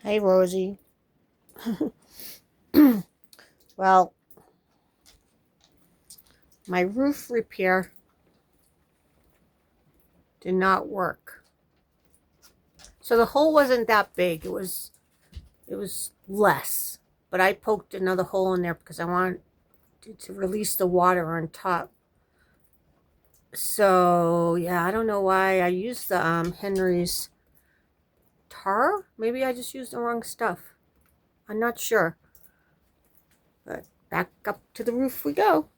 Hey, Rosie. Well, my roof repair did not work. So the hole wasn't that big. It was less. But I poked another hole in there because I wanted to release the water on top. So, yeah, I don't know why I used the Henry's tar. Maybe I just used the wrong stuff. I'm not sure. But back up to the roof we go.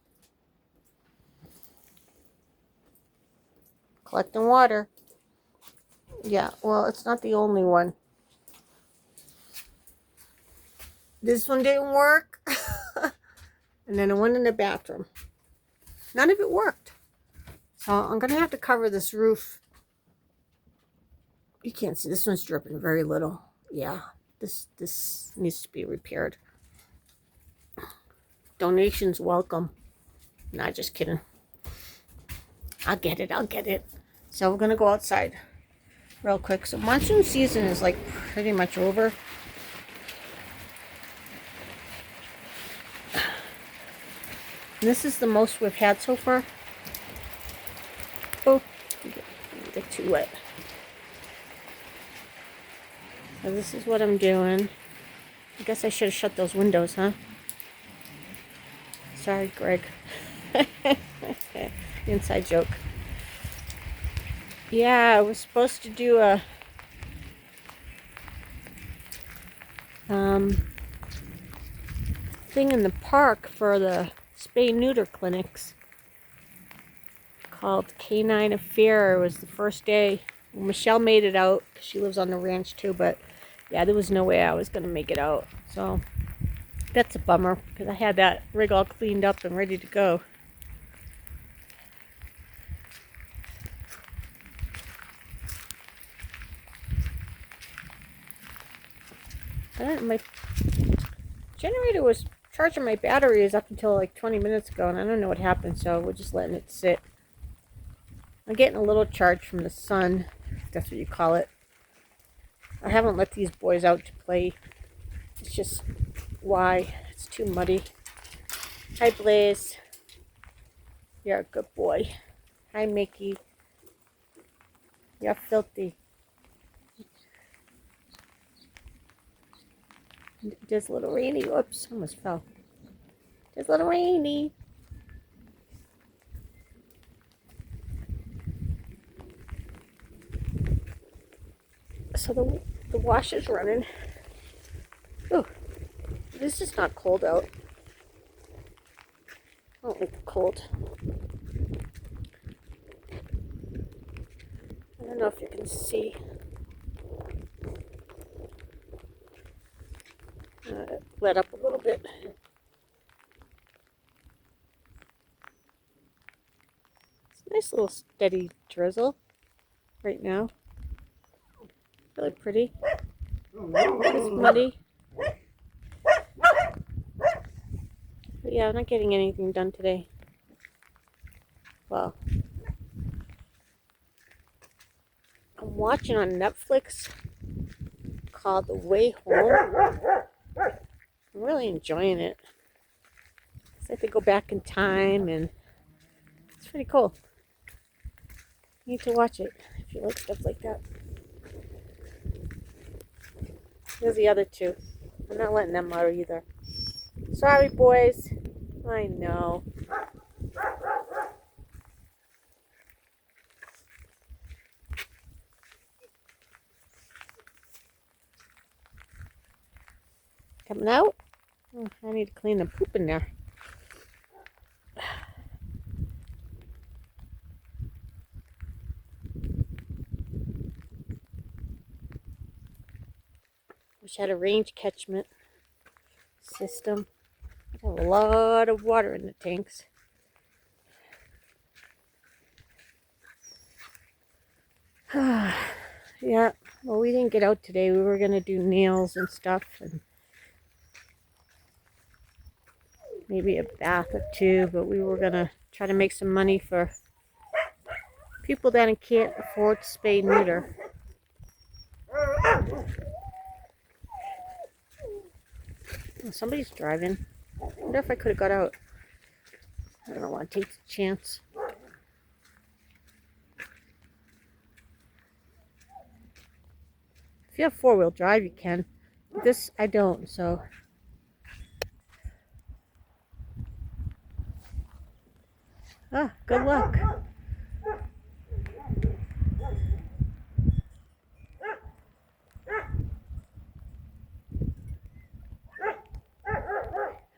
Collecting water. Yeah, well, it's not the only one. This one didn't work. And then I went in the bathroom. None of it worked. So I'm going to have to cover this roof. You can't see. This one's dripping very little. Yeah, this needs to be repaired. Donations welcome. Not just kidding. I'll get it. So we're going to go outside real quick. So monsoon season is like pretty much over. And this is the most we've had so far. Oh, get too wet. So this is what I'm doing. I guess I should have shut those windows, huh? Sorry, Greg. Inside joke. Yeah, I was supposed to do a thing in the park for the spay-neuter clinics called Canine Affair. It was the first day. Michelle made it out because she lives on the ranch too, but yeah, there was no way I was going to make it out. So that's a bummer because I had that rig all cleaned up and ready to go. My generator was charging my batteries up until like 20 minutes ago, and I don't know what happened, so we're just letting it sit. I'm getting a little charge from the sun, if that's what you call it. I haven't let these boys out to play. It's just, why? It's too muddy. Hi, Blaze. You're a good boy. Hi, Mickey. You're filthy. Just a little rainy. Whoops, almost fell. Just a little rainy. So the wash is running. Ooh, this is not cold out. I don't like the cold. I don't know if you can see. Let up a little bit. It's a nice little steady drizzle right now. Really pretty. It's muddy. But yeah, I'm not getting anything done today. Well, I'm watching on Netflix called The Way Home. I'm really enjoying it. It's like they go back in time, and it's pretty cool. You need to watch it if you like stuff like that. There's the other two. I'm not letting them out either. Sorry, boys. I know. Coming out? Oh, I need to clean the poop in there. Wish I had a range catchment system. I have a lot of water in the tanks. Yeah, well, we didn't get out today. We were going to do nails and stuff, and maybe a bath or two, but we were going to try to make some money for people that can't afford spay neuter. Oh, somebody's driving. I wonder if I could have got out. I don't want to take the chance. If you have four-wheel drive, you can. This, I don't, so. Ah, good luck.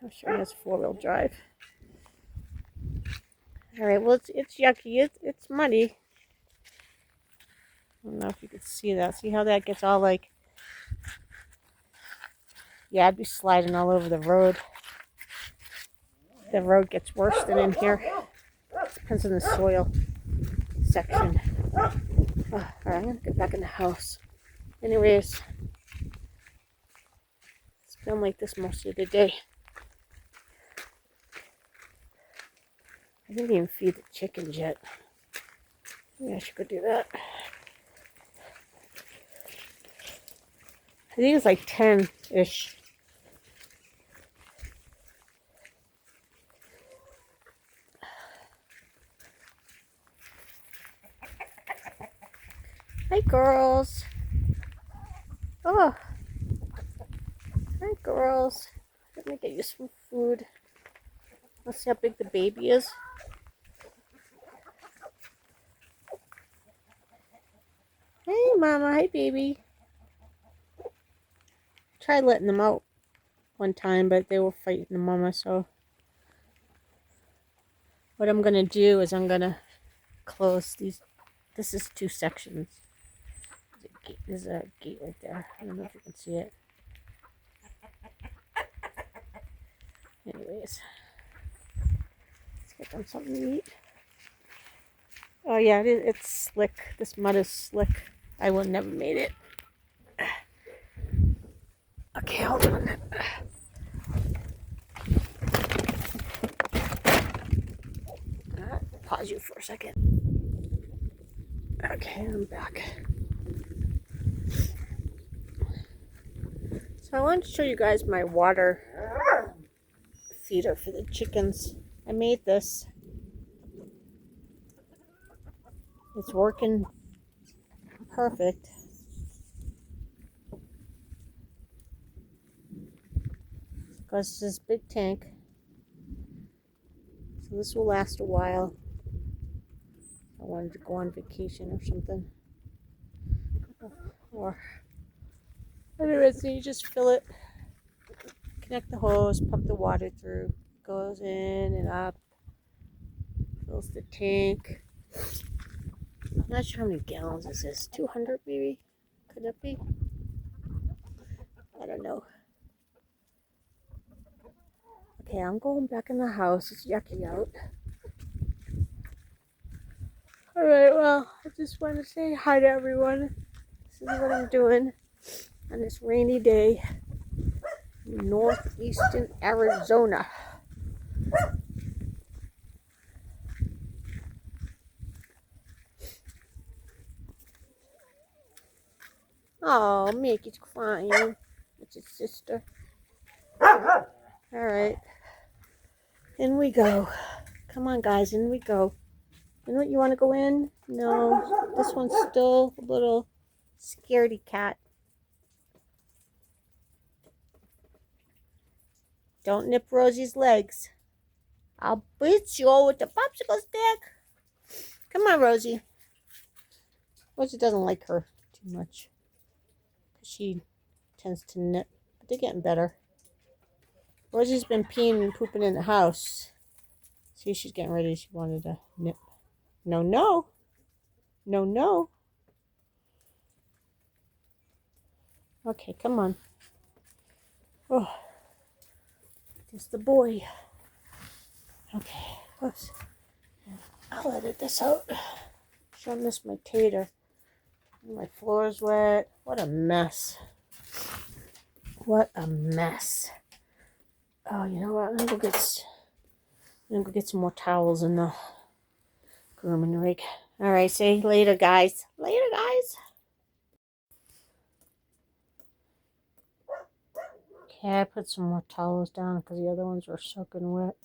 I'm sure he has four-wheel drive. All right, well, it's yucky. It's muddy. I don't know if you can see that. See how that gets all like, yeah, I'd be sliding all over the road. The road gets worse than in here. Depends on the soil section. Oh, all right, I'm gonna get back in the house. Anyways, it's been like this most of the day. I didn't even feed the chickens yet. Maybe I should go do that. I think it's like 10-ish. Hi, girls. Oh. Hi, girls. Let me get you some food. Let's see how big the baby is. Hey, Mama. Hi, baby. Tried letting them out one time, but they were fighting the mama, so what I'm going to do is I'm going to close these. This is 2 sections. There's a gate right there. I don't know if you can see it. Anyways, let's get them something to eat. Oh yeah, it's slick. This mud is slick. I would never made it. Okay, hold on. Pause you for a second. Okay, I'm back. So I wanted to show you guys my water feeder for the chickens. I made this. It's working perfect. Because it's this big tank. So this will last a while. I wanted to go on vacation or something. Or anyways, so you just fill it, connect the hose, pump the water through, goes in and up, fills the tank. I'm not sure how many gallons this is. 200 maybe? Could that be? I don't know. Okay, I'm going back in the house. It's yucky out. Alright, well, I just want to say hi to everyone. This is what I'm doing on this rainy day in northeastern Arizona. Oh, Mickey's crying. It's his sister. Alright. In we go. Come on, guys, in we go. You know what, you want to go in? No. This one's still a little scaredy cat. Don't nip Rosie's legs. I'll beat you with the popsicle stick. Come on, Rosie. Rosie doesn't like her too much. She tends to nip. But they're getting better. Rosie's been peeing and pooping in the house. See, she's getting ready. She wanted to nip. No, no. No, no. Okay, come on. Oh, there's the boy. Okay, oops. I'll edit this out. Sure miss my tater. My floor's wet. What a mess. What a mess. Oh, you know what? I'm gonna go get some more towels in the grooming rig. All right, say later, guys. Later, guys. Yeah, I put some more towels down because the other ones were soaking wet.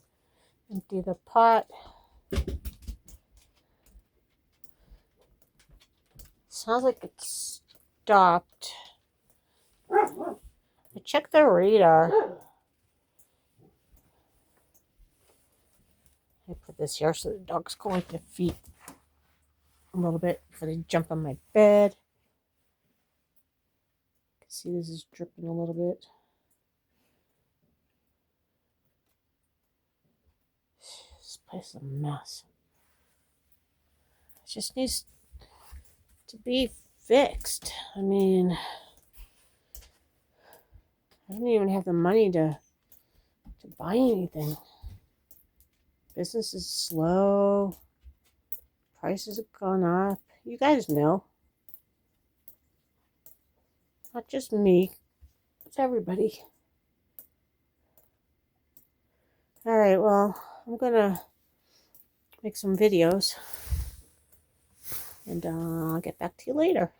Empty the pot. Sounds like it stopped. I checked the radar. I put this here so the dogs go like their feet a little bit before they jump on my bed. You can see this is dripping a little bit. This place is a mess. It just needs to be fixed. I mean, I don't even have the money to buy anything. Business is slow. Prices have gone up. You guys know. Not just me. It's everybody. Alright, well, I'm gonna make some videos. And I'll get back to you later.